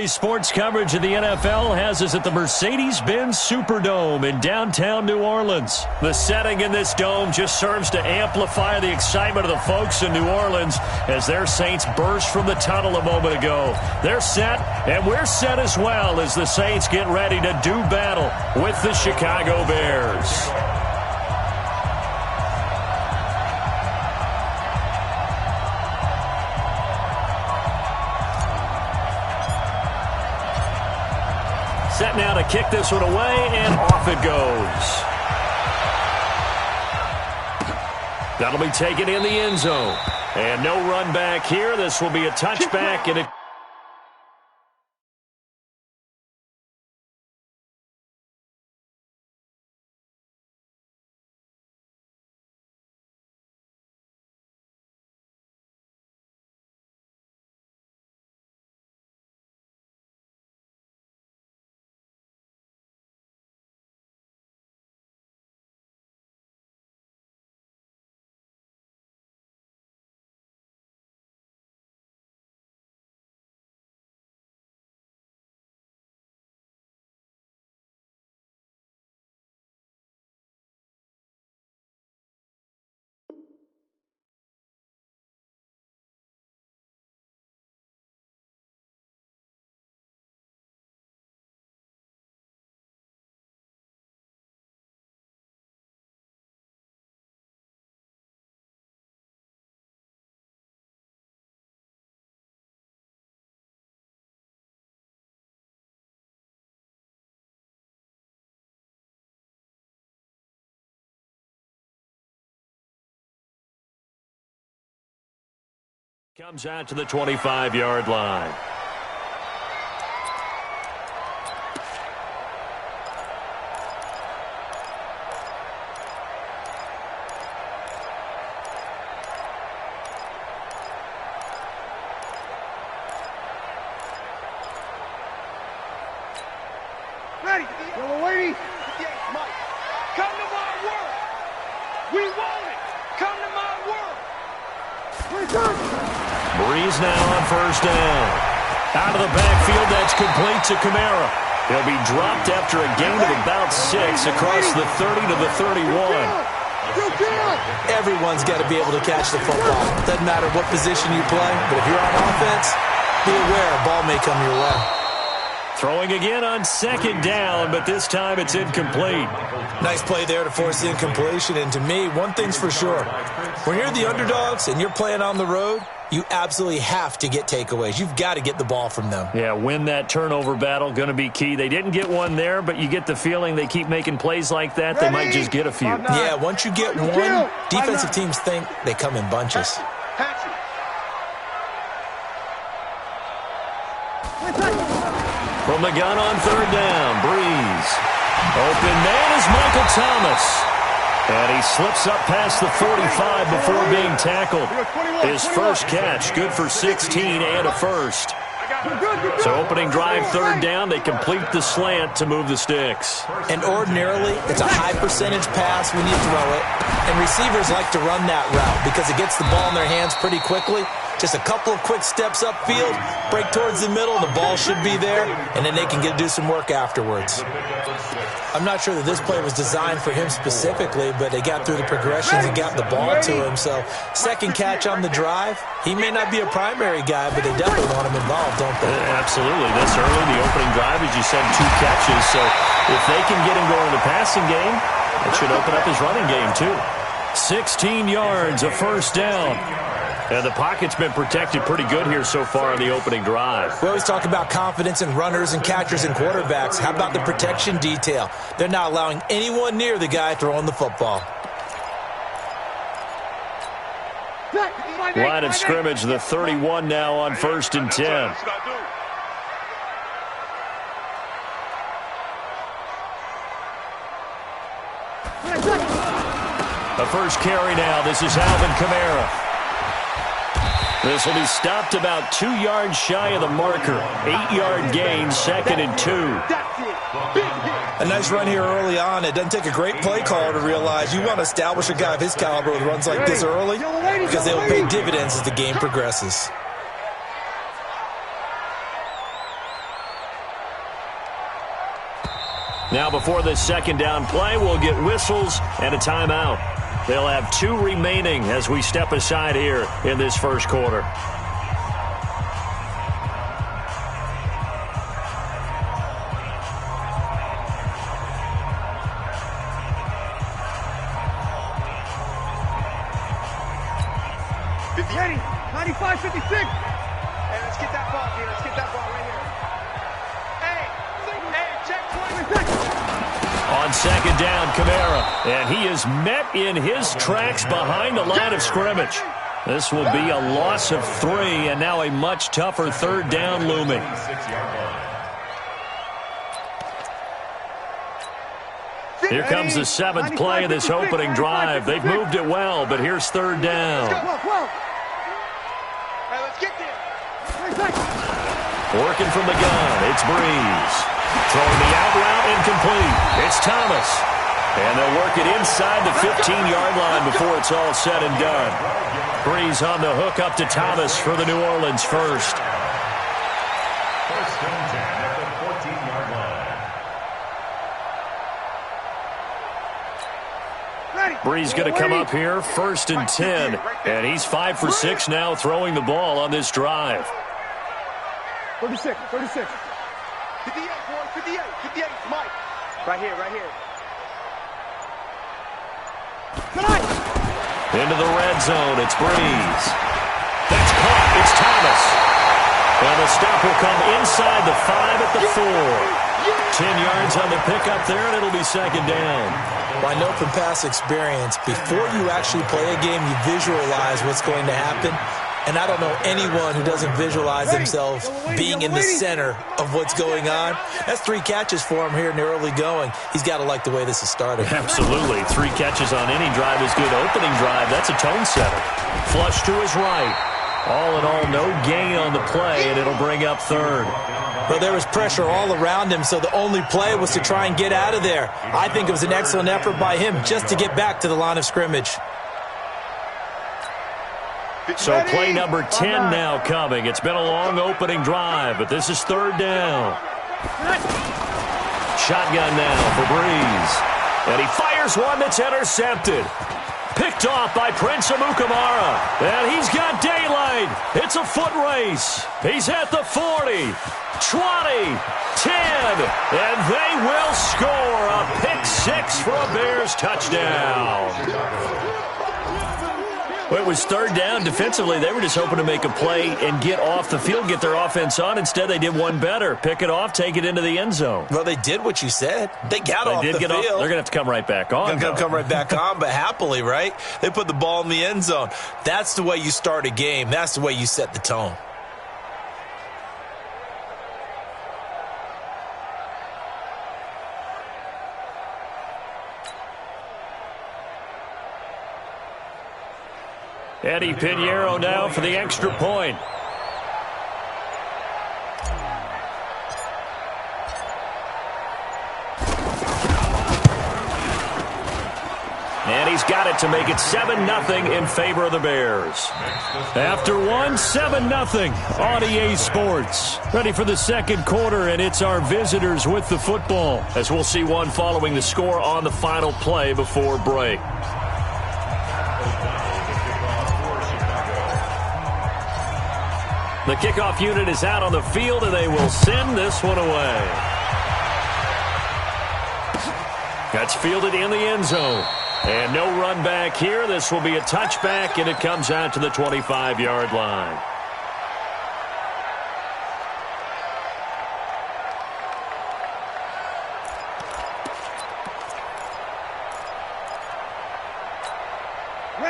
Today's sports coverage of the NFL has us at the Mercedes-Benz Superdome in downtown New Orleans. The setting in this dome just serves to amplify the excitement of the folks in New Orleans as their Saints burst from the tunnel a moment ago. They're set, and we're set as well as the Saints get ready to do battle with the Chicago Bears. Set now to kick this one away, and off it goes. That'll be taken in the end zone. And no run back here. This will be a touchback, and it... comes out to the 25-yard line. Ready. Yellow lady. Yes, Mike. Come to my world. We want it. Come to my world. Breeze now on first down. Out of the backfield, that's complete to Kamara. He'll be dropped after a gain of about 6 across the 30 to the 31. Everyone's got to be able to catch the football. Doesn't matter what position you play, but if you're on offense, be aware a ball may come your way. Throwing again on second down, but this time it's incomplete. Nice play there to force the incompletion, and to me, one thing's for sure. When you're the underdogs and you're playing on the road, you absolutely have to get takeaways. You've got to get the ball from them. Yeah, win that turnover battle, going to be key. They didn't get one there, but you get the feeling they keep making plays like that, they might just get a few. Yeah, once you get one, defensive teams think they come in bunches. From the gun on third down, Breeze. Open man is Michael Thomas. And he slips up past the 45 before being tackled. His first catch, good for 16 and a first. So opening drive, third down, they complete the slant to move the sticks. And ordinarily, it's a high percentage pass when you throw it. And receivers like to run that route because it gets the ball in their hands pretty quickly. Just a couple of quick steps upfield, break towards the middle, the ball should be there, and then they can do some work afterwards. I'm not sure that this play was designed for him specifically, but they got through the progressions and got the ball to him. So second catch on the drive, he may not be a primary guy, but they definitely want him involved, don't they? Absolutely. This early, the opening drive, as you said, 2 catches. So if they can get him going in the passing game, it should open up his running game too. 16 yards, a first down. And the pocket's been protected pretty good here so far on the opening drive. We always talk about confidence in runners and catchers and quarterbacks. How about the protection detail? They're not allowing anyone near the guy throwing the football. Line of scrimmage, the 31 now on 1st and 10. The first carry now. This is Alvin Kamara. This will be stopped about 2 yards shy of the marker. 8-yard gain, 2nd and 2. A nice run here early on. It doesn't take a great play caller to realize you want to establish a guy of his caliber with runs like this early because they will pay dividends as the game progresses. Now before this second down play, we'll get whistles and a timeout. They'll have 2 remaining as we step aside here in this first quarter. Ready, 95, 56. Hey, let's get that ball here. Let's get that ball right here. Hey, check 20 seconds. On second down, Kamara, and he is met in his tracks behind the line of scrimmage. This will be a loss of 3, and now a much tougher third down looming. Here comes the 7th play of this opening drive. They've moved it well, but here's third down. Let's get there. Working from the gun, it's Breeze. Throwing the out route incomplete. It's Thomas. And they'll work it inside the 15-yard line before it's all said and done. Breeze on the hook up to Thomas for the New Orleans first. First and 10 at the 14-yard line. Breeze going to come up here, first and 10. And he's 5 for 6 now throwing the ball on this drive. 36. 58, boy, 58, Mike. Right here. Into the red zone, it's Breeze. That's caught, it's Thomas. And the stop will come inside the 5 at the 4. 10 yards on the pickup there, and it'll be second down. Well, I know from past experience, before you actually play a game, you visualize what's going to happen. And I don't know anyone who doesn't visualize themselves being in the center of what's going on. That's 3 catches for him here in the early going. He's got to like the way this is started. Absolutely. 3 catches on any drive is good. Opening drive, that's a tone setter. Flush to his right. All in all, no gain on the play, and it'll bring up third. Well, there was pressure all around him, so the only play was to try and get out of there. I think it was an excellent effort by him just to get back to the line of scrimmage. So play number 10 now coming. It's been a long opening drive, but this is third down. Shotgun now for Breeze. And he fires one that's intercepted. Picked off by Prince Amukamara. And he's got daylight. It's a foot race. He's at the 40, 20, 10. And they will score a pick 6 for a Bears touchdown. Well, it was third down. Defensively, they were just hoping to make a play and get off the field, get their offense on. Instead, they did one better. Pick it off, take it into the end zone. Well, they did what you said. They got off the field. They're going to have to come right back on. They're going to come right back on, but happily, right? They put the ball in the end zone. That's the way you start a game. That's the way you set the tone. Eddie Pinheiro now for the extra point. And he's got it to make it 7-0 in favor of the Bears. After one, 7-0 on EA Sports. Ready for the second quarter, and it's our visitors with the football, as we'll see one following the score on the final play before break. The kickoff unit is out on the field, and they will send this one away. That's fielded in the end zone. And no run back here. This will be a touchback, and it comes out to the 25-yard line.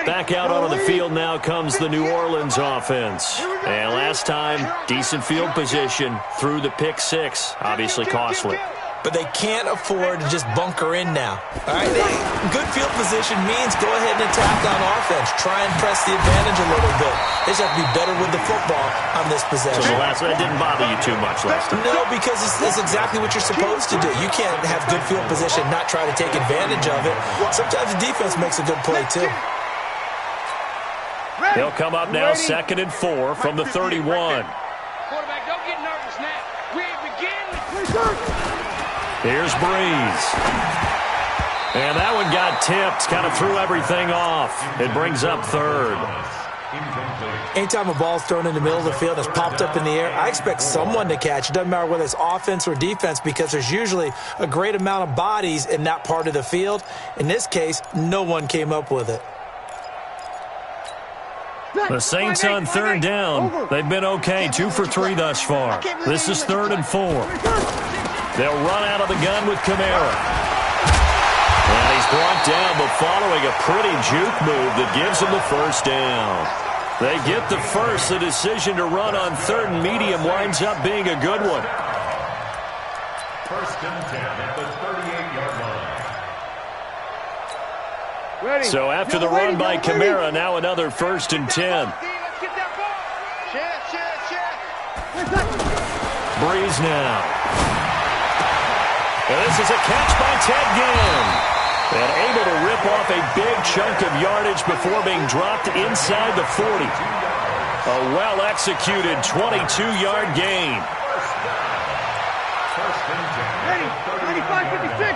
Back out onto the field now comes the New Orleans offense. And last time, decent field position through the pick 6. Obviously costly. But they can't afford to just bunker in now. All right, good field position means go ahead and attack on offense. Try and press the advantage a little bit. They just have to be better with the football on this possession. So the last one, it didn't bother you too much last time. No, because it's exactly what you're supposed to do. You can't have good field position, not try to take advantage of it. Sometimes the defense makes a good play, too. They'll come up now, 2nd and 4 from the 31. Quarterback, don't get nervous now. We ain't beginning. Here's Breeze. And that one got tipped, kind of threw everything off. It brings up third. Anytime a ball's thrown in the middle of the field and it's popped up in the air, I expect someone to catch. It doesn't matter whether it's offense or defense because there's usually a great amount of bodies in that part of the field. In this case, no one came up with it. The Saints on third down. They've been okay, 2 for 3 thus far. This is 3rd and 4. They'll run out of the gun with Kamara. And he's brought down, but following a pretty juke move that gives him the first down. They get the first. The decision to run on 3rd and medium winds up being a good one. 1st and 10 at the 38-yard line. Ready. So after the run by Kamara, now another 1st and 10. Let's get that ball. Share. Breeze now. And this is a catch by Ted Ginn. And able to rip off a big chunk of yardage before being dropped inside the 40. A well-executed 22-yard gain. Ready. 95-56.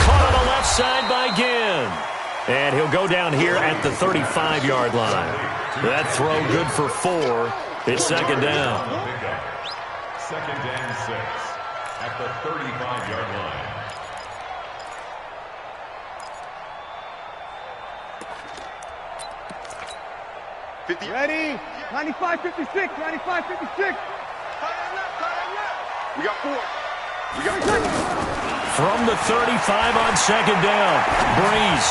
Caught on the left side by Ginn. And he'll go down here at the 35-yard line. That throw good for 4. It's 2nd down. 2nd and 6 at the 35-yard line. Ready. 95-56. 95-56. We got 4. We got 4. From the 35 on 2nd down. Breeze.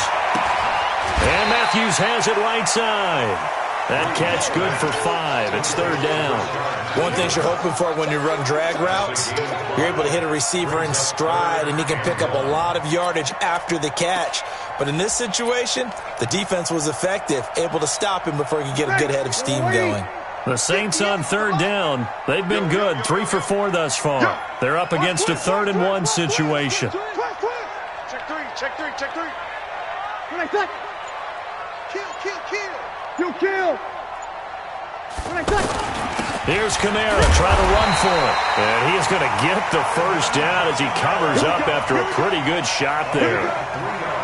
And Matthews has it right side. That catch good for 5. It's 3rd down. One thing you're hoping for when you run drag routes, you're able to hit a receiver in stride, and he can pick up a lot of yardage after the catch. But in this situation, the defense was effective, able to stop him before he could get a good head of steam going. The Saints on 3rd down. They've been good, 3 for 4 thus far. They're up against a 3rd and 1 situation. Check 3. Check 3. Check 3. Kill. Here's Kamara trying to run for it. And he's going to get the first down as he covers up after a pretty good shot there.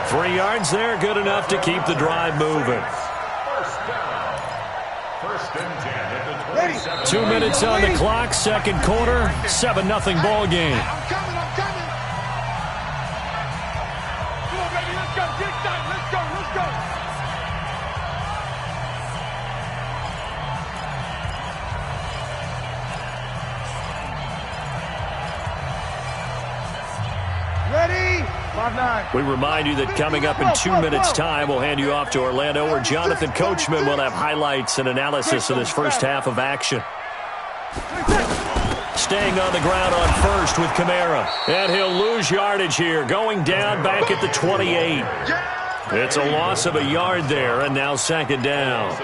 3 yards there, good enough to keep the drive moving. 1st and 10 at the 27. 2 minutes on the clock, 2nd quarter, 7-0 ball game. I'm coming. Come on, baby. Let's go. Get excited. Let's go. Ready? 5-9. We remind you that coming up in 2 minutes' time, we'll hand you off to Orlando, where Jonathan Coachman will have highlights and analysis of this first half of action. Staying on the ground on 1st with Kamara. And he'll lose yardage here, going down back at the 28. It's a loss of a yard there, and now 2nd down.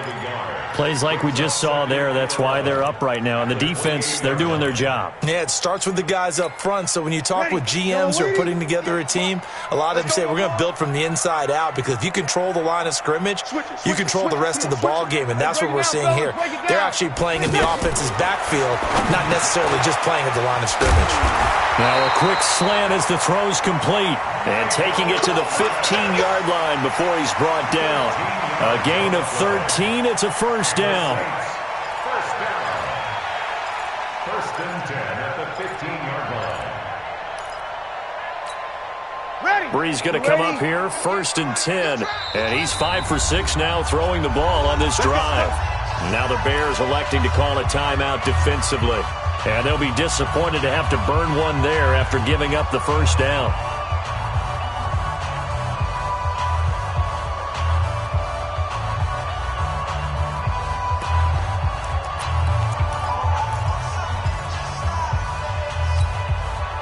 Plays like we just saw there, that's why they're up right now. And the defense, they're doing their job. Yeah, it starts with the guys up front. So when you talk with GMs who are putting together a team, a lot of them say we're going to build from the inside out, because if you control the line of scrimmage, you control the rest of the ball game, and that's what we're seeing here. They're actually playing in the offense's backfield, not necessarily just playing at the line of scrimmage. Now a quick slant as the throw's complete. And taking it to the 15-yard line before he's brought down. A gain of 13. It's a first down. 1st and 10 at the 15-yard line. Ready. Breeze going to come up here, 1st and 10. And he's 5 for 6 now throwing the ball on this drive. Now the Bears electing to call a timeout defensively. And they'll be disappointed to have to burn one there after giving up the first down.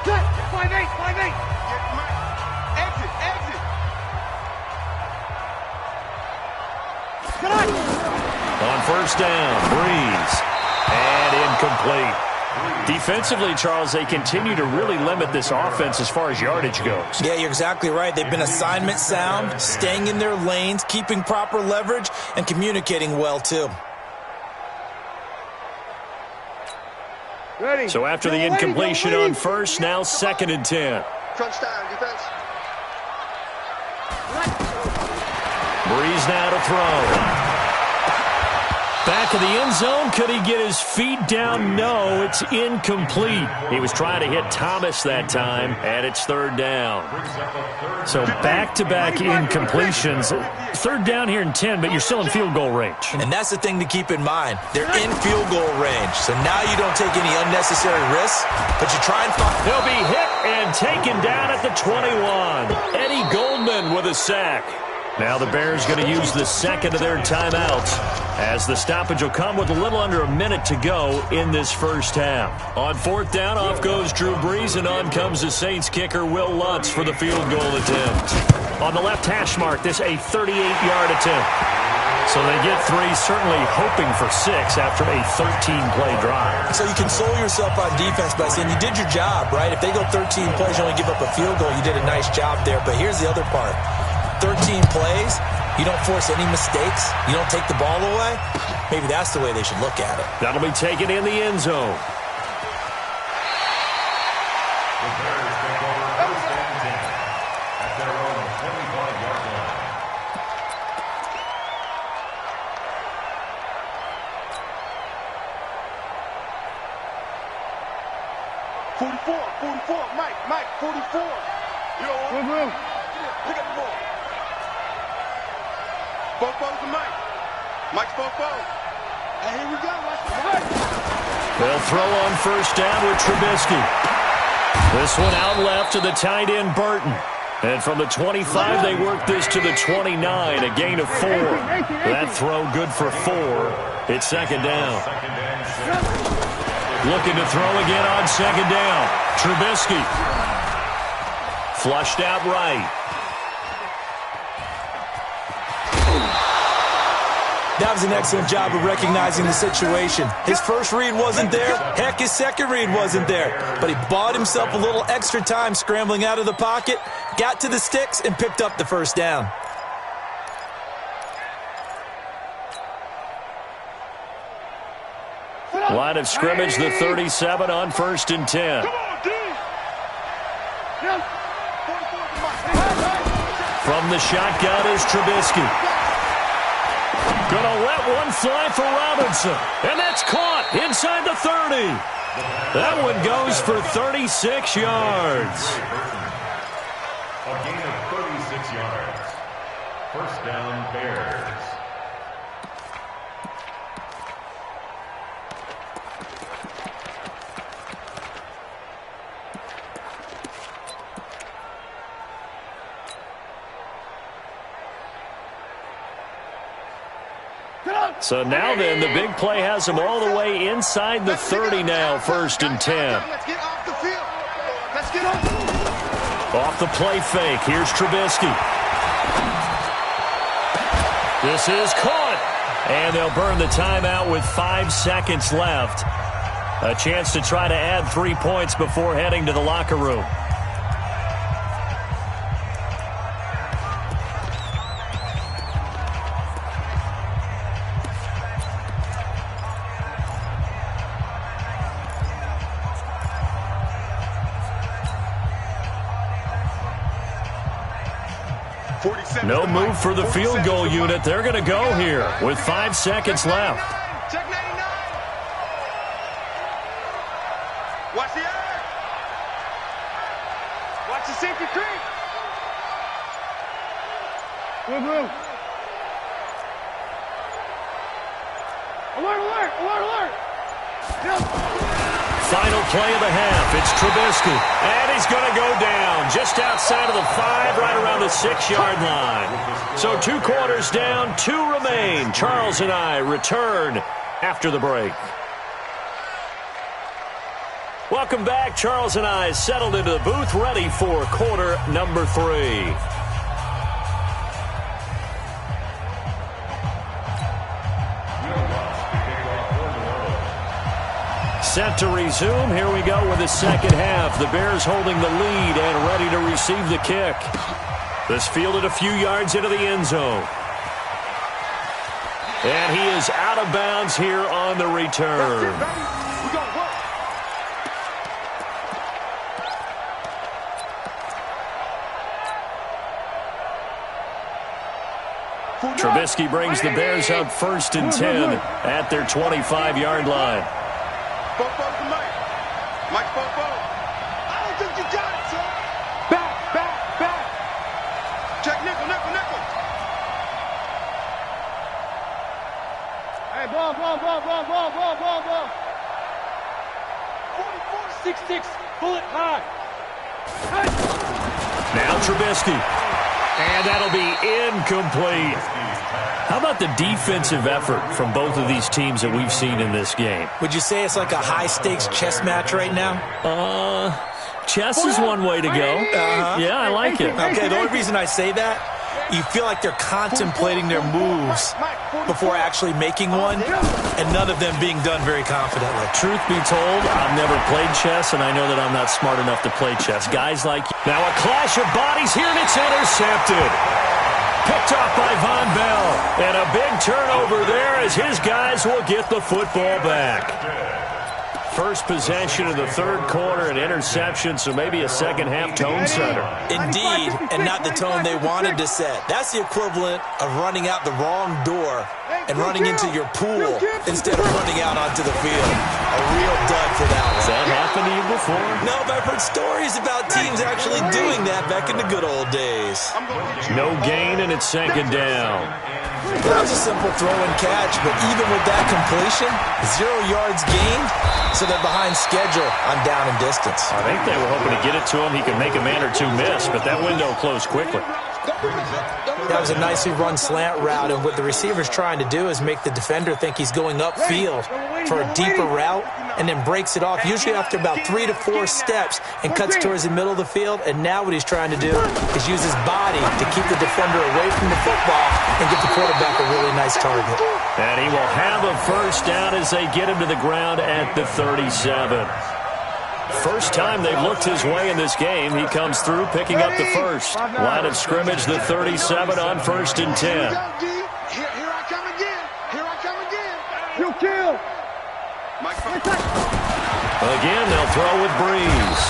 Good. 5-8. Exit. Good on. On first down, Breeze. And incomplete. Defensively, Charles, they continue to really limit this offense as far as yardage goes. Yeah, you're exactly right. They've been assignment sound, staying in their lanes, keeping proper leverage, and communicating well, too. Ready. So after the incompletion on first, now 2nd and 10. Crunch time, defense. Breeze now to throw. Back of the end zone. Could he get his feet down? No, it's incomplete. He was trying to hit Thomas that time, and it's 3rd down. So back-to-back incompletions. 3rd down here in 10, but you're still in field goal range. And that's the thing to keep in mind. They're in field goal range, so now you don't take any unnecessary risks, but you try and find... He'll be hit and taken down at the 21. Eddie Goldman with a sack. Now the Bears going to use the 2nd of their timeouts as the stoppage will come with a little under a minute to go in this first half. On 4th down, off goes Drew Brees, and on comes the Saints kicker Will Lutz for the field goal attempt. On the left hash mark, this a 38-yard attempt. So they get 3, certainly hoping for 6 after a 13-play drive. So you console yourself on defense by saying you did your job, right? If they go 13 plays, you only give up a field goal, you did a nice job there. But here's the other part. 13 plays, you don't force any mistakes, you don't take the ball away, maybe that's the way they should look at it. That'll be taken in the end zone. The Bears take over 1st and 10 at their own 25-yard line. Mike, 44. Yo, pick up the ball. Bofo's to Mike. Mike's Bofo. And here we go. They'll throw on 1st down with Trubisky. This one out left to the tight end Burton. And from the 25, they work this to the 29, a gain of 4. That throw good for 4. It's 2nd down. Looking to throw again on 2nd down. Trubisky. Flushed out right. That was an excellent job of recognizing the situation. His first read wasn't there. Heck, his second read wasn't there. But he bought himself a little extra time scrambling out of the pocket, got to the sticks, and picked up the 1st down. Line of scrimmage, the 37 on 1st and 10. From the shotgun is Trubisky. Gonna let one fly for Robinson. And that's caught inside the 30. That one goes for 36 yards. A gain of 36 yards. 1st down, Bears. So now then, the big play has him all the way inside the 30 now, 1st and 10. Let's get off the field. Let's get off. Off the play fake, here's Trubisky. This is caught. And they'll burn the timeout with 5 seconds left. A chance to try to add 3 points before heading to the locker room. No move for the field goal unit. They're going to go here with 5 seconds left. Check 99. Watch the air. Watch the safety creep. Move. Alert. Final play of the half. It's Trubisky. And he's going to go down just outside of the 5, right around the 6-yard line. So 2 quarters down, 2 remain. Charles and I return after the break. Welcome back. Charles and I settled into the booth, ready for quarter number 3. Set to resume. Here we go with the second half. The Bears holding the lead and ready to receive the kick. This fielded a few yards into the end zone. And he is out of bounds here on the return. Trubisky brings the Bears up 1st and 10 at their 25-yard line. Mike Bobo. I don't think you got it, sir. Back. Check nickel. Hey, ball. 44-6-6, bullet high. Now Trubisky. And that'll be incomplete. How about the defensive effort from both of these teams that we've seen in this game? Would you say it's like a high-stakes chess match right now? Chess is one way to go. Yeah, I like it. Okay, the only reason I say that, you feel like they're contemplating their moves before actually making one, and none of them being done very confidently. Truth be told, I've never played chess, and I know that I'm not smart enough to play chess. Guys like you. Now a clash of bodies here, and it's intercepted. Picked off by Von Bell. And a big turnover there as his guys will get the football back. First possession of the third quarter, an interception, so maybe a second-half tone setter. Indeed, and not the tone they wanted to set. That's the equivalent of running out the wrong door and running into your pool instead of running out onto the field. A real dud for that one. Has that happened to you before? No, but I've heard stories about teams actually doing that back in the good old days. No gain, and it's second down. That was a simple throw and catch, but even with that completion, 0 yards gained, so they're behind schedule on down and distance. I think they were hoping to get it to him. He could make a man or two miss, but that window closed quickly. That was a nicely run slant route, and what the receiver's trying to do is make the defender think he's going upfield for a deeper route, and then breaks it off, usually after about 3 to 4 steps, and cuts towards the middle of the field. And now what he's trying to do is use his body to keep the defender away from the football and get the quarterback a really nice target. And he will have a first down as they get him to the ground at the 37. First time they've looked his way in this game. He comes through picking up the first. Line of scrimmage, the 37 on 1st and 10. Here I come again. You kill. Again, they'll throw with Breeze.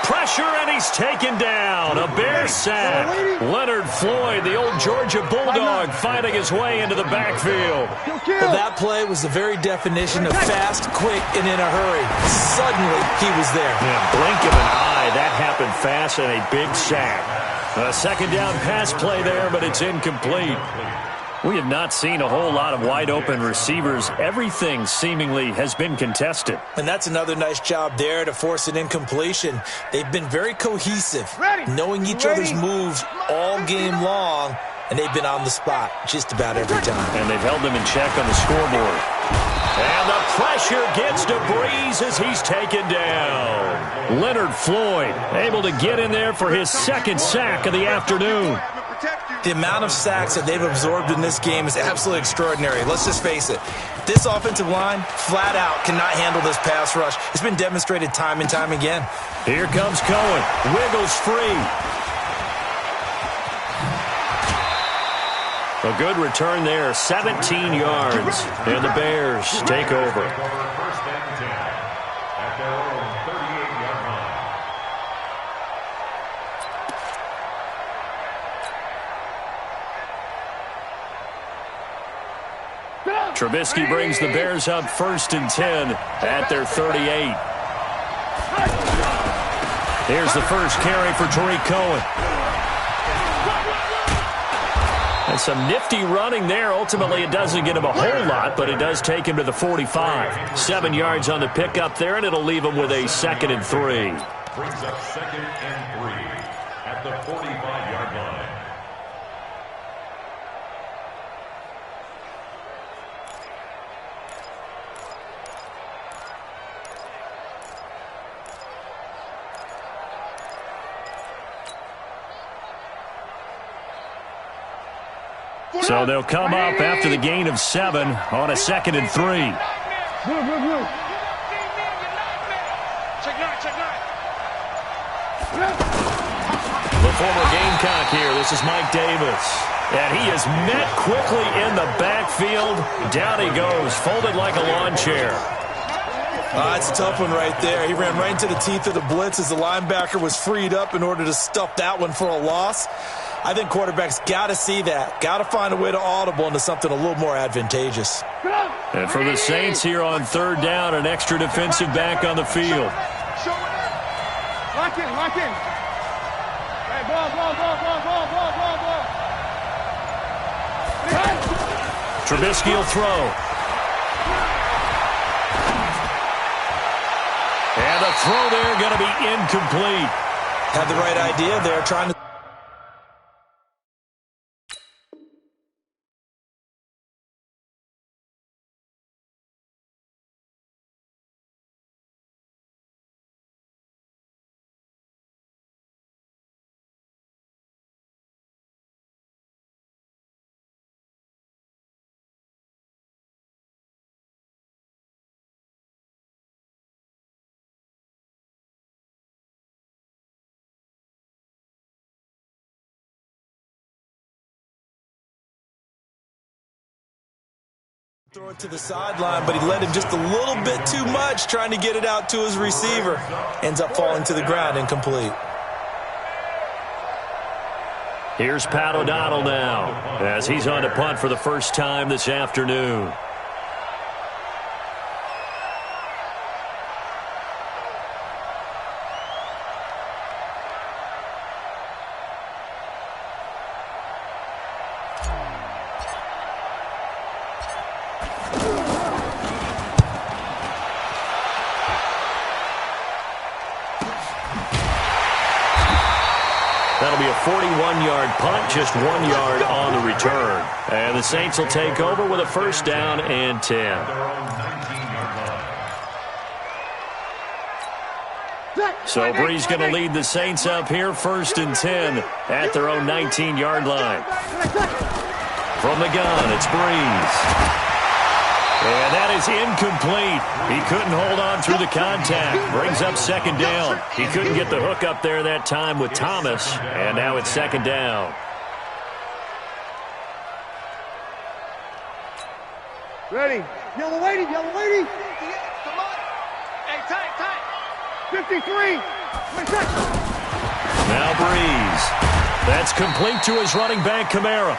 Pressure, and he's taken down. A Bear sack. Leonard Floyd, the old Georgia Bulldog, fighting his way into the backfield. Well, that play was the very definition of fast, quick, and in a hurry. Suddenly, he was there. Yeah, blink of an eye. That happened fast, and a big sack. A second down pass play there, but it's incomplete. We have not seen a whole lot of wide-open receivers. Everything seemingly has been contested. And that's another nice job there to force an incompletion. They've been very cohesive, knowing each other's moves all game long, and they've been on the spot just about every time. And they've held them in check on the scoreboard. And the pressure gets to Breeze as he's taken down. Leonard Floyd able to get in there for his second sack of the afternoon. The amount of sacks that they've absorbed in this game is absolutely extraordinary. Let's just face it. This offensive line, flat out, cannot handle this pass rush. It's been demonstrated time and time again. Here comes Cohen. Wiggles free. A good return there, 17 yards. And the Bears take over. First and 10 at their own 38-yard line. Trubisky brings the Bears up 1st and 10 at their 38. Here's the first carry for Tariq Cohen. And some nifty running there. Ultimately, it doesn't get him a whole lot, but it does take him to the 45. 7 yards on the pickup there, and it'll leave him with a 2nd and 3. Brings up 2nd and 3 at the 45-yard line. So they'll come up after the gain of 7 on a 2nd and 3. Check nine. The former Gamecock here. This is Mike Davis. And he is met quickly in the backfield. Down he goes, folded like a lawn chair. It's a tough one right there. He ran right into the teeth of the blitz as the linebacker was freed up in order to stuff that one for a loss. I think quarterbacks got to see that. Got to find a way to audible into something a little more advantageous. And for the Saints here on third down, an extra defensive back on the field. Lock in. Hey, ball. Trubisky will throw. And the throw there going to be incomplete. Had the right idea there, trying to... Throw it to the sideline, but he led him just a little bit too much trying to get it out to his receiver. Ends up falling to the ground, incomplete. Here's Pat O'Donnell now as he's on to punt for the first time this afternoon. That'll be a 41-yard punt, just 1 yard on the return. And the Saints will take over with a first down and 10. So Brees going to lead the Saints up here, first and 10 at their own 19-yard line. From the gun, it's Brees. And that is incomplete. He couldn't hold on through the contact. Brings up second down. He couldn't get the hook up there that time with Thomas. And now it's second down. Ready. Yellow lady. Come on. Hey, tight. 53. Now Brees. That's complete to his running back, Kamara.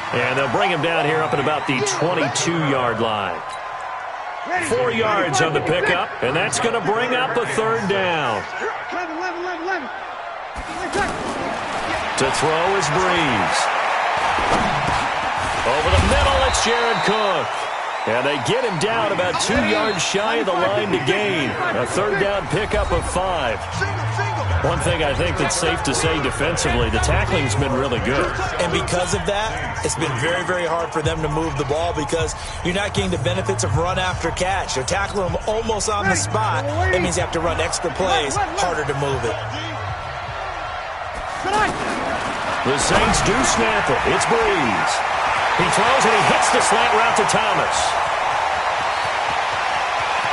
And they'll bring him down here up at about the 22-yard line. 4 yards on the pickup, and that's going to bring up a third down. 11. To throw is Brees. Over the middle, it's Jared Cook. And they get him down about 2 yards shy of the line to gain. A third down pickup of 5. One thing I think that's safe to say defensively, the tackling's been really good. And because of that, it's been very, very hard for them to move the ball because you're not getting the benefits of run after catch. You're tackling them almost on the spot. That means you have to run extra plays, harder to move it. The Saints do snap it. It's Brees. He throws and he hits the slant route to Thomas.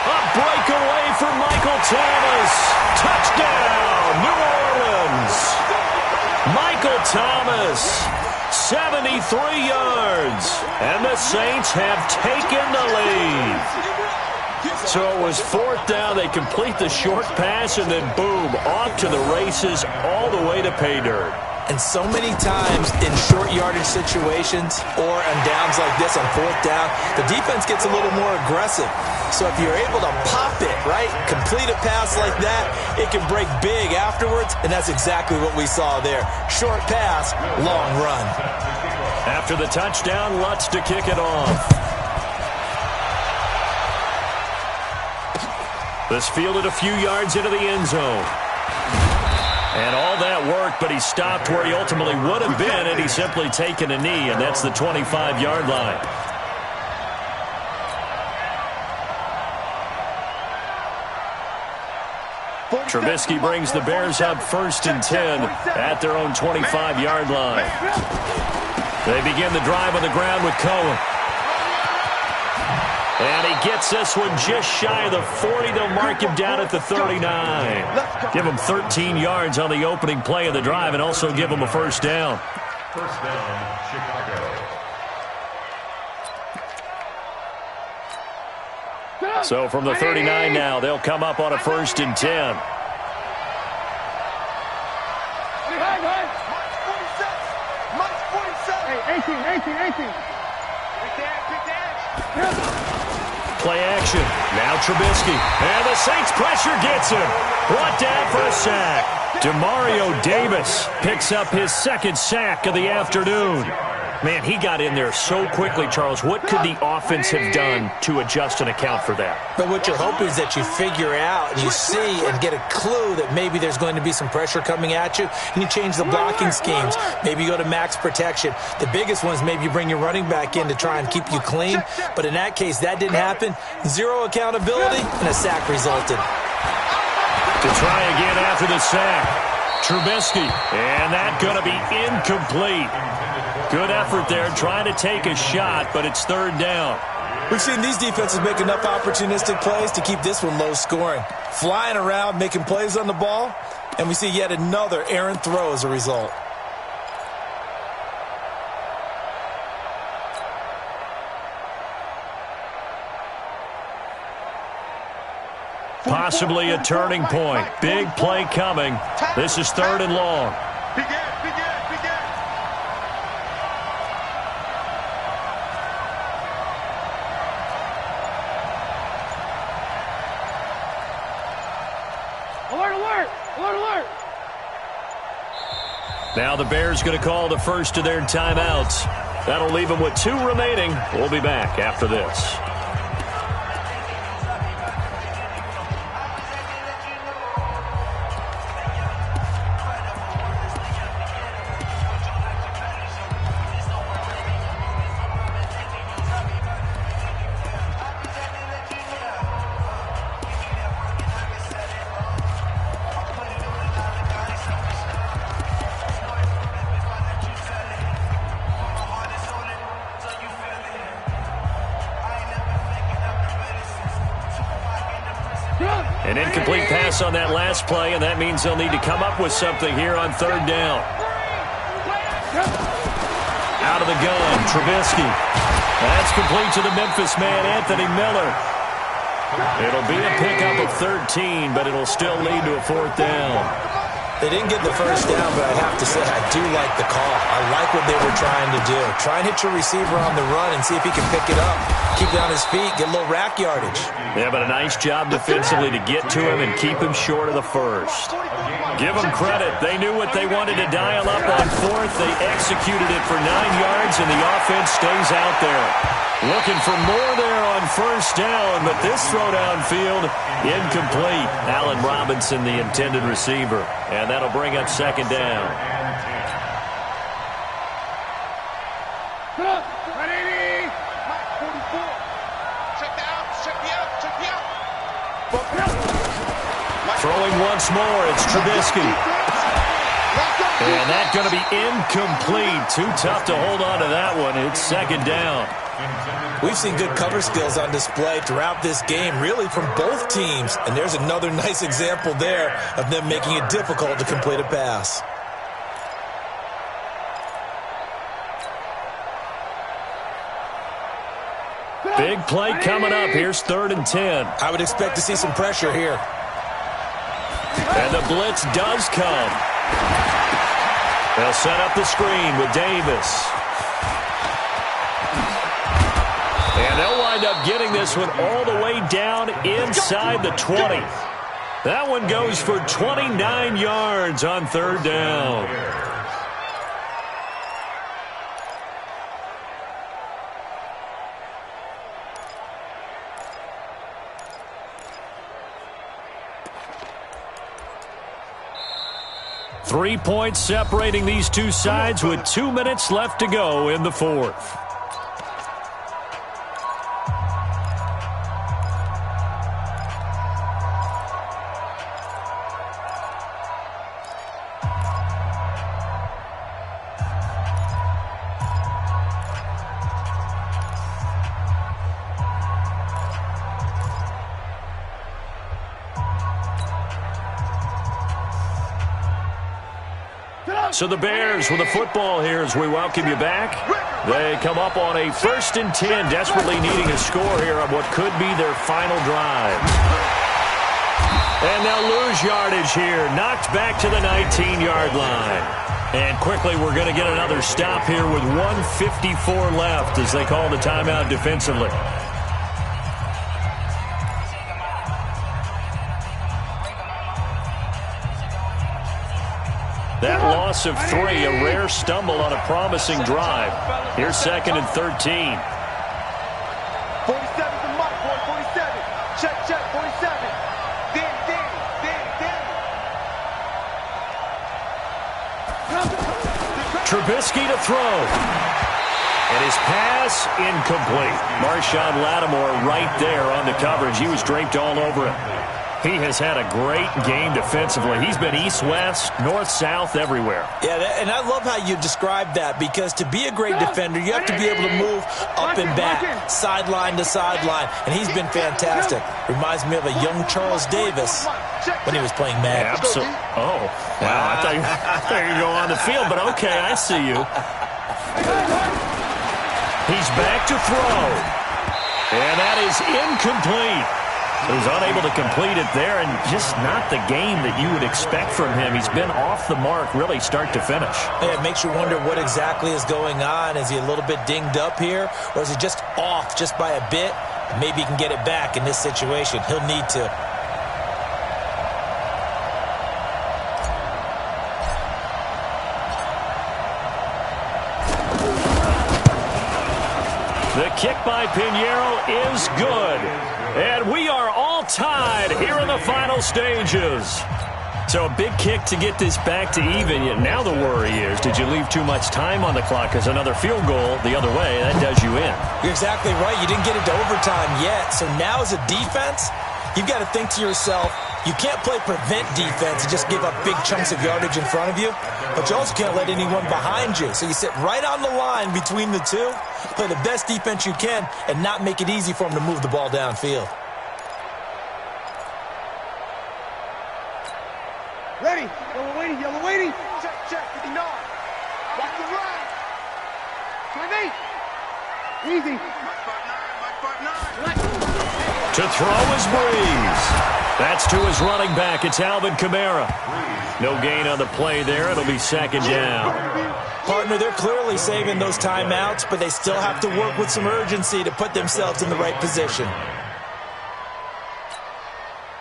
A breakaway for Michael Thomas. Touchdown, New Orleans. Michael Thomas, 73 yards. And the Saints have taken the lead. So it was fourth down. They complete the short pass and then boom, off to the races all the way to pay dirt. And so many times in short yardage situations or on downs like this on fourth down, the defense gets a little more aggressive. So if you're able to pop it, right, complete a pass like that, it can break big afterwards, and that's exactly what we saw there. Short pass, long run. After the touchdown, Lutz to kick it off. This fielded a few yards into the end zone. And all that worked, but he stopped where he ultimately would have been, and he's simply taken a knee, and that's the 25-yard line. Trubisky brings the Bears up first and 10 at their own 25-yard line. They begin the drive on the ground with Cohen. And he gets this one just shy of the 40. They'll mark him down at the 39. Give him 13 yards on the opening play of the drive and also give him a first down. First down, Chicago. So from the 39 now, they'll come up on a 1st and 10. Play action. Now Trubisky. And the Saints pressure gets him. Brought down for a sack. Demario Davis picks up his 2nd sack of the afternoon. Man, he got in there so quickly, Charles. What could the offense have done to adjust and account for that? But what you're hoping is that you figure out and you see and get a clue that maybe there's going to be some pressure coming at you, and you change the blocking schemes. Maybe you go to max protection. The biggest one is maybe you bring your running back in to try and keep you clean. But in that case, that didn't happen. 0 accountability, and a sack resulted. To try again after the sack. Trubisky. And that going to be incomplete. Good effort there, trying to take a shot, but it's 3rd down. We've seen these defenses make enough opportunistic plays to keep this one low scoring. Flying around, making plays on the ball, and we see yet another errant throw as a result. Possibly a turning point. Big play coming. This is 3rd and long. Now the Bears going to call the first of their timeouts. That'll leave them with 2 remaining. We'll be back after this. An incomplete pass on that last play, and that means they'll need to come up with something here on 3rd down. Out of the gun, Trubisky. That's complete to the Memphis man, Anthony Miller. It'll be a pickup of 13, but it'll still lead to a 4th down. They didn't get the first down, but I have to say I do like the call. I like what they were trying to do. Try and hit your receiver on the run and see if he can pick it up. Keep it on his feet, get a little rack yardage. Yeah, but a nice job defensively to get to him and keep him short of the first. Give them credit. They knew what they wanted to dial up on 4th. They executed it for 9 yards, and the offense stays out there. Looking for more there on 1st down, but this throw downfield, incomplete. Allen Robinson, the intended receiver, and that'll bring up 2nd down. Throwing once more, it's Trubisky. And that's going to be incomplete. Too tough to hold on to that one. It's 2nd down. We've seen good cover skills on display throughout this game, really from both teams. And there's another nice example there of them making it difficult to complete a pass. Big play coming up. Here's 3rd and 10. I would expect to see some pressure here. And the blitz does come. They'll set up the screen with Davis. And they'll wind up getting this one all the way down inside the 20. That one goes for 29 yards on 3rd down. Three points separating these two sides with 2 minutes left to go in the 4th. So the Bears with the football here as we welcome you back. They come up on a 1st and 10, desperately needing a score here on what could be their final drive. And they'll lose yardage here, knocked back to the 19-yard line. And quickly we're going to get another stop here with 1:54 left as they call the timeout defensively. That loss of 3, a rare stumble on a promising drive. Here's 2nd and 13. 47 to Mike, boy, 47. Check, 47. Trubisky to throw. And his pass incomplete. Marshawn Lattimore right there on the coverage. He was draped all over it. He has had a great game defensively. He's been east-west, north-south, everywhere. Yeah, and I love how you described that, because to be a great defender, you have to be able to move up and back, sideline to sideline, and he's been fantastic. Reminds me of a young Charles Davis when he was playing Madden. Absolutely. Oh, wow. I thought you were going to go on the field, but okay, I see you. He's back to throw. And that is incomplete. He was unable to complete it there, and just not the game that you would expect from him. He's been off the mark, really, start to finish. Yeah, it makes you wonder what exactly is going on. Is he a little bit dinged up here, or is he just off just by a bit? Maybe he can get it back in this situation. He'll need to. The kick by Pinheiro is good. And we are all tied here in the final stages. So a big kick to get this back to even. Yet now the worry is, did you leave too much time on the clock? Because another field goal the other way, that does you in. You're exactly right. You didn't get into overtime yet. So now as a defense, you've got to think to yourself, you can't play prevent defense and just give up big chunks of yardage in front of you. But you also can't let anyone behind you. So you sit right on the line between the two, play the best defense you can, and not make it easy for them to move the ball downfield. Ready. Yellow waiting. Check, 59. Watch the run. 28. Easy. Mike 59. To throw is Breeze. That's to his running back. It's Alvin Kamara. No gain on the play there. It'll be 2nd down. Partner, they're clearly saving those timeouts, but they still have to work with some urgency to put themselves in the right position.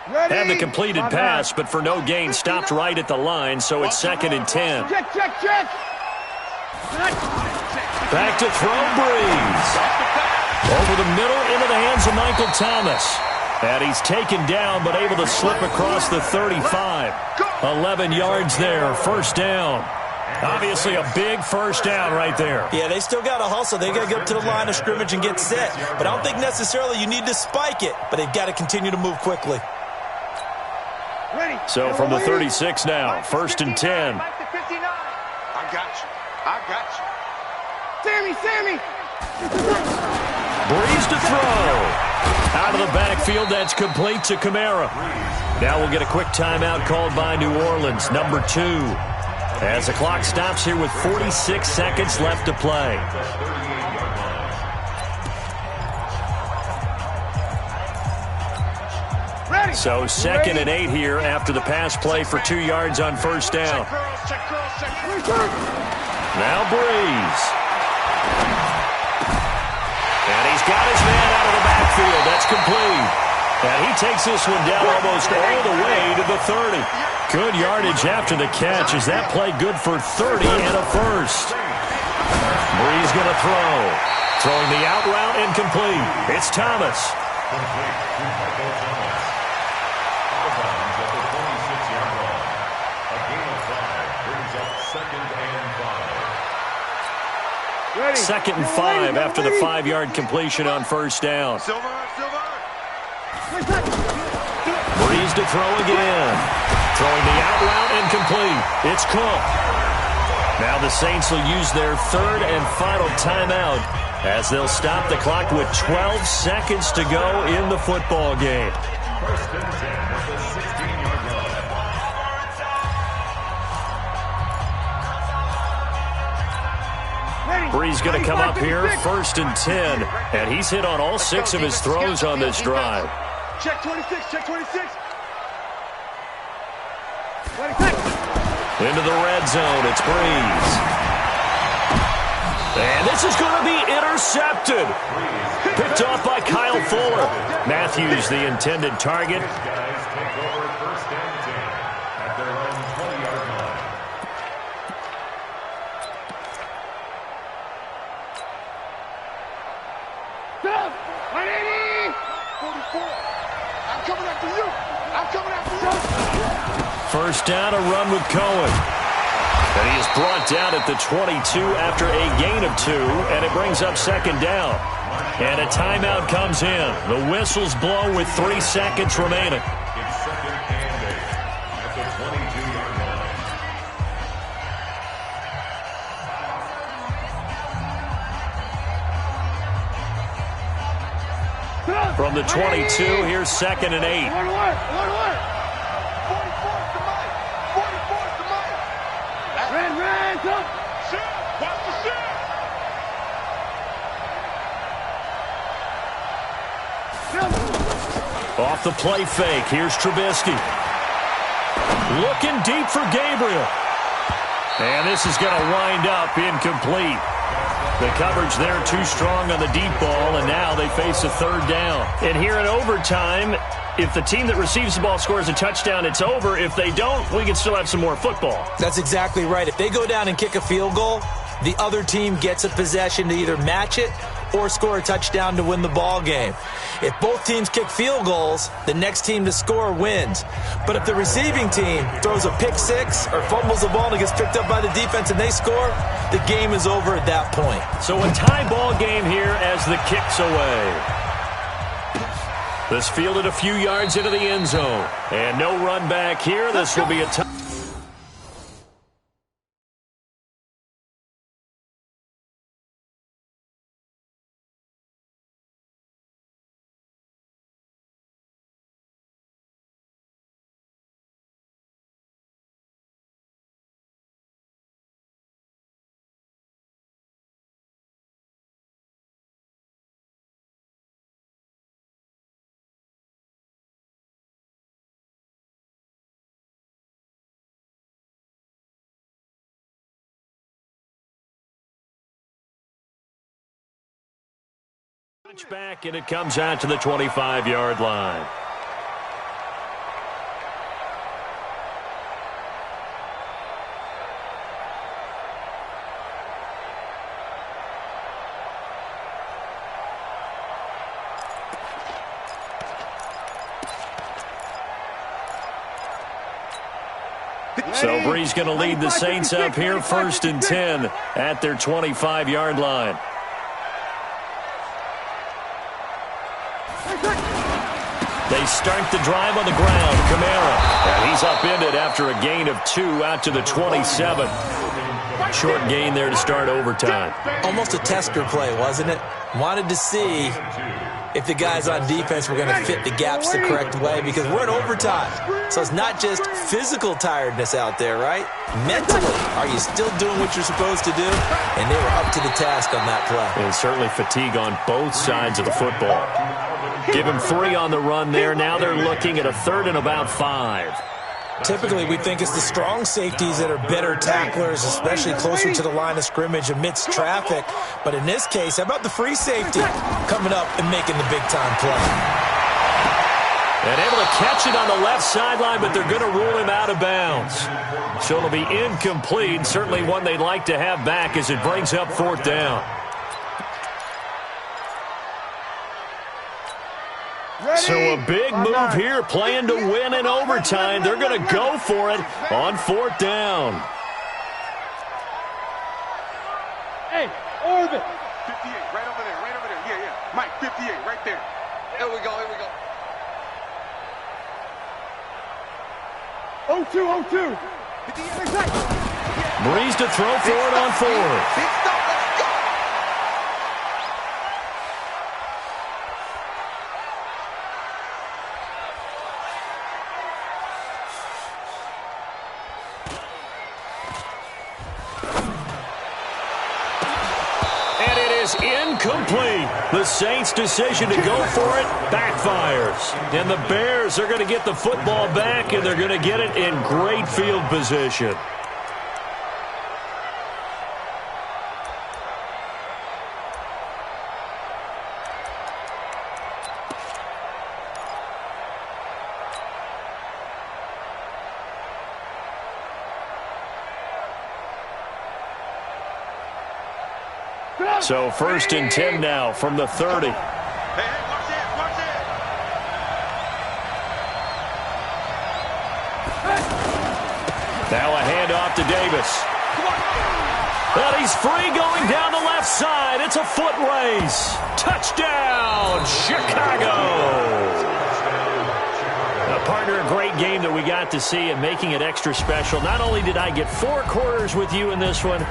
Had the completed pass, but for no gain, stopped right at the line, so it's 2nd and 10. Check. Back to throw, Breeze. Over the middle, into the hands of Michael Thomas. And he's taken down, but able to slip across the 35. 11 yards there, 1st down. Obviously a big 1st down right there. Yeah, they still got to hustle. They got to get up to the line of scrimmage and get set. But I don't think necessarily you need to spike it, but they've got to continue to move quickly. So from the 36 now, 1st and 10. I got you. Sammy. Breeze to throw. Out of the backfield, that's complete to Kamara. Now we'll get a quick timeout called by New Orleans, number 2. As the clock stops here with 46 seconds left to play. So 2nd and 8 here after the pass play for 2 yards on 1st down. Now Breeze. And he's got his man out of the backfield. That's complete. And he takes this one down almost all the way to the 30. Good yardage after the catch. Is that play good for 30 and a 1st? Breeze going to throw. Throwing the out route incomplete. It's Thomas. Second and 5 after the 5-yard completion on 1st down. Breeze to throw again. Throwing the out route incomplete. It's Cook. Now the Saints will use their 3rd and final timeout as they'll stop the clock with 12 seconds to go in the football game. 1st and 10 at the 16-yard line. Bree's going to come up here, 1st and 10. And he's hit on all 6 of his throws on this drive. Check 26, check 26. Into the red zone, it's Breeze. And this is going to be intercepted. Picked off by Kyle Fuller. Matthews, the intended target. Guys take over 1st and 10 at their own 20-yard line. Stop! 180! 44. I'm coming after you. I'm coming after you. 1st down, a run with Cohen. And he is brought down at the 22 after a gain of 2, and it brings up 2nd down. And a timeout comes in. The whistle's blown with 3 seconds remaining. It's 2nd and 8 at the 22-yard line. From the 22, here's 2nd and 8. 44's the mic. 44's the mic. Red, up. Shit, watch the shit. Off the play fake, here's Trubisky. Looking deep for Gabriel. And this is going to wind up incomplete. The coverage there too strong on the deep ball, and now they face a 3rd down. And here in overtime, if the team that receives the ball scores a touchdown, it's over. If they don't, we can still have some more football. That's exactly right. If they go down and kick a field goal, the other team gets a possession to either match it or score a touchdown to win the ball game. If both teams kick field goals, the next team to score wins. But if the receiving team throws a pick 6 or fumbles the ball and it gets picked up by the defense and they score, the game is over at that point. So a tie ball game here as the kick's away. This fielded a few yards into the end zone. And no run back here. This will be a tie. Back, and it comes out to the 25-yard line. So Bree's going to lead the Saints up here, 1st and 10 at their 25-yard line. They start the drive on the ground. Kamara. And he's upended after a gain of 2 out to the 27. Short gain there to start overtime. Almost a tester play, wasn't it? Wanted to see if the guys on defense were going to fit the gaps the correct way, because we're in overtime. So it's not just physical tiredness out there, right? Mentally, are you still doing what you're supposed to do? And they were up to the task on that play. And certainly fatigue on both sides of the football. Give him 3 on the run there. Now they're looking at a 3rd and about 5. Typically, we think it's the strong safeties that are better tacklers, especially closer to the line of scrimmage amidst traffic. But in this case, how about the free safety coming up and making the big-time play? And able to catch it on the left sideline, but they're going to rule him out of bounds. So it'll be incomplete. Certainly one they'd like to have back as it brings up 4th down. So a big move here, playing to win in overtime. They're going to go for it on 4th down. Hey, Orbit. 58, right over there, right over there. Yeah, yeah. Mike, 58, right there. Here we go, here we go. 0-2, 0-2. Breeze to throw for it on 4th. Big stuff, let's go. is incomplete. The Saints' decision to go for it backfires. And the Bears are going to get the football back, and they're going to get it in great field position. So 1st and 10 now from the 30. Hey, watch this, watch this. Now a handoff to Davis. And he's free going down the left side. It's a foot race. Touchdown, Chicago. Now, partner, a great game that we got to see and making it extra special. Not only did I get 4 quarters with you in this one,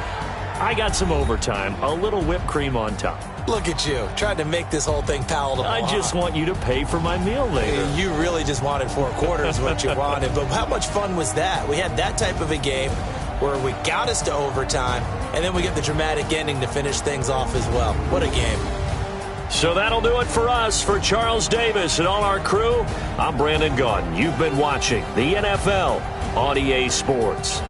I got some overtime, a little whipped cream on top. Look at you, trying to make this whole thing palatable. I just want you to pay for my meal later. You really just wanted 4 quarters, what you wanted. But how much fun was that? We had that type of a game where we got us to overtime, and then we get the dramatic ending to finish things off as well. What a game. So that'll do it for us. For Charles Davis and all our crew, I'm Brandon Gaudin. You've been watching the NFL on EA Sports.